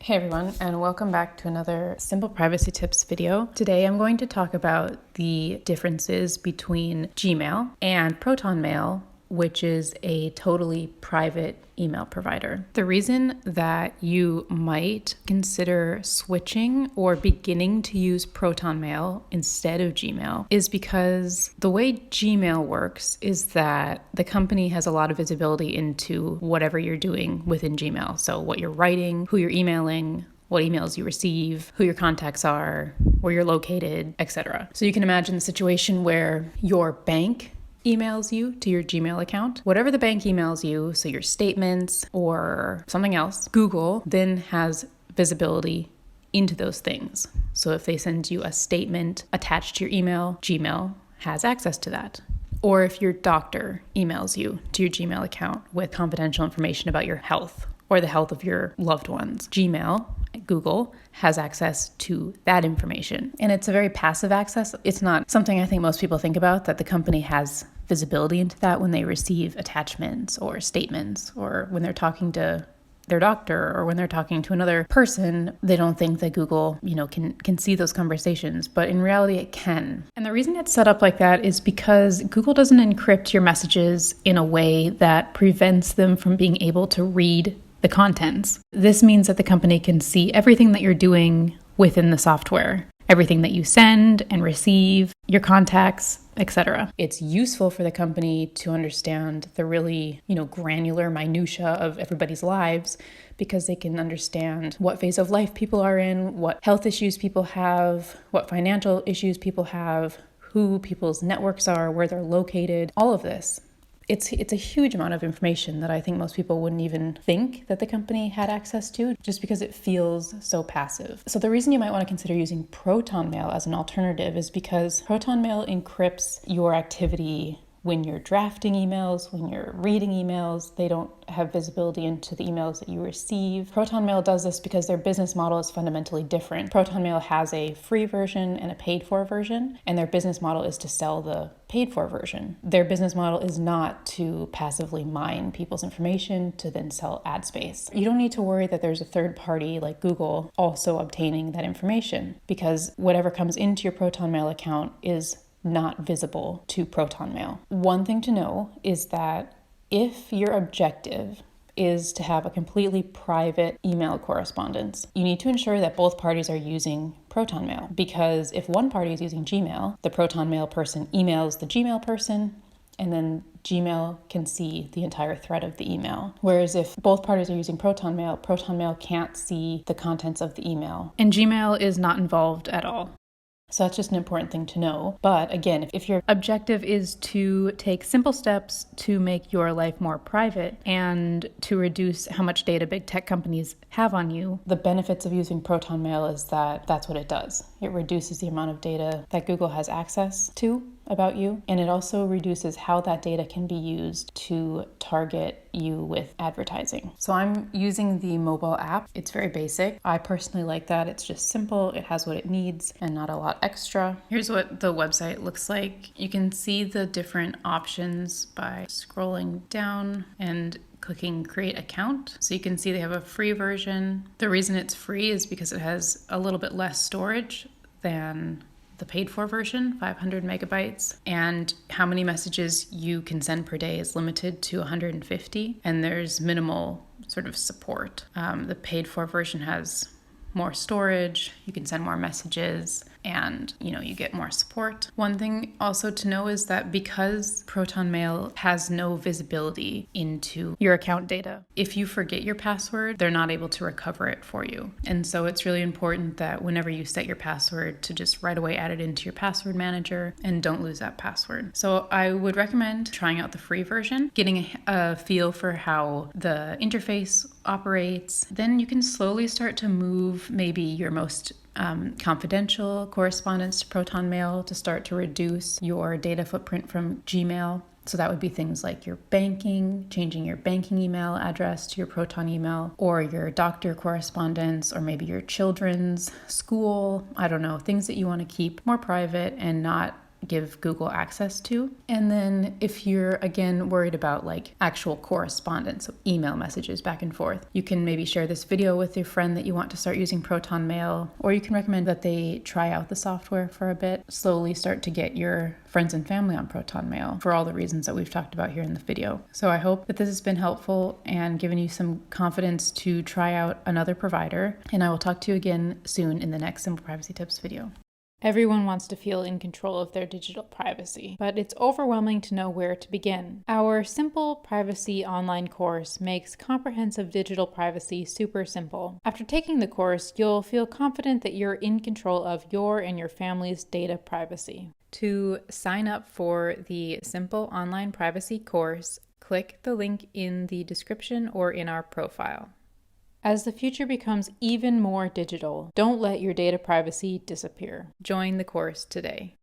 Hey everyone, and welcome back to another Simple Privacy Tips video. Today I'm going to talk about the differences between Gmail and Protonmail, which is a totally private email provider. The reason that you might consider switching or beginning to use Protonmail instead of Gmail is because the way Gmail works is that the company has a lot of visibility into whatever you're doing within Gmail. So what you're writing, who you're emailing, what emails you receive, who your contacts are, where you're located, etc. So you can imagine the situation where your bank emails you to your Gmail account. Whatever the bank emails you, so your statements or something else, Google then has visibility into those things. So if they send you a statement attached to your email, Gmail has access to that. Or if your doctor emails you to your Gmail account with confidential information about your health or the health of your loved ones, Google has access to that information. And it's a very passive access. It's not something I think most people think about, that the company has visibility into that when they receive attachments or statements, or when they're talking to their doctor or when they're talking to another person. They don't think that Google, can see those conversations, but in reality it can. And the reason it's set up like that is because Google doesn't encrypt your messages in a way that prevents them from being able to read the contents. This means that the company can see everything that you're doing within the software, everything that you send and receive, your contacts, etc. It's useful for the company to understand the really, granular minutia of everybody's lives, because they can understand what phase of life people are in, what health issues people have, what financial issues people have, who people's networks are, where they're located, all of this. It's a huge amount of information that I think most people wouldn't even think that the company had access to, just because it feels so passive. So the reason you might want to consider using Protonmail as an alternative is because Protonmail encrypts your activity when you're drafting emails, when you're reading emails. They don't have visibility into the emails that you receive. Protonmail does this because their business model is fundamentally different. Protonmail has a free version and a paid-for version, and their business model is to sell the paid-for version. Their business model is not to passively mine people's information to then sell ad space. You don't need to worry that there's a third party like Google also obtaining that information, because whatever comes into your Protonmail account is not visible to Protonmail. One thing to know is that if your objective is to have a completely private email correspondence, you need to ensure that both parties are using Protonmail, because if one party is using Gmail, the Protonmail person emails the Gmail person, and then Gmail can see the entire thread of the email. Whereas if both parties are using Protonmail, Protonmail can't see the contents of the email, and Gmail is not involved at all. So that's just an important thing to know. But again, if your objective is to take simple steps to make your life more private and to reduce how much data big tech companies have on you, the benefits of using Protonmail is that that's what it does. It reduces the amount of data that Google has access to about you, and it also reduces how that data can be used to target you with advertising. So I'm using the mobile app. It's very basic. I personally like that. It's just simple. It has what it needs and not a lot extra. Here's what the website looks like. You can see the different options by scrolling down and clicking create account. So you can see they have a free version. The reason it's free is because it has a little bit less storage than the paid for version, 500 megabytes, and how many messages you can send per day is limited to 150, and there's minimal sort of support. The paid for version has more storage, you can send more messages, and you get more support. One thing also to know is that because Protonmail has no visibility into your account data, if you forget your password, they're not able to recover it for you. And so it's really important that whenever you set your password, to just right away add it into your password manager and don't lose that password. So I would recommend trying out the free version, getting a feel for how the interface operates. Then you can slowly start to move maybe your most confidential correspondence to Protonmail to start to reduce your data footprint from Gmail. So that would be things like your banking, changing your banking email address to your Proton email, or your doctor correspondence, or maybe your children's school. I don't know, things that you want to keep more private and not give Google access to. And then if you're again worried about like actual correspondence, so email messages back and forth, you can maybe share this video with your friend that you want to start using Protonmail, or you can recommend that they try out the software for a bit, slowly start to get your friends and family on Protonmail for all the reasons that we've talked about here in the video. So I hope that this has been helpful and given you some confidence to try out another provider, and I will talk to you again soon in the next Simple Privacy Tips video. Everyone wants to feel in control of their digital privacy, but it's overwhelming to know where to begin. Our Simple Privacy online course makes comprehensive digital privacy super simple. After taking the course, you'll feel confident that you're in control of your and your family's data privacy. To sign up for the Simple Online Privacy course, click the link in the description or in our profile. As the future becomes even more digital, don't let your data privacy disappear. Join the course today.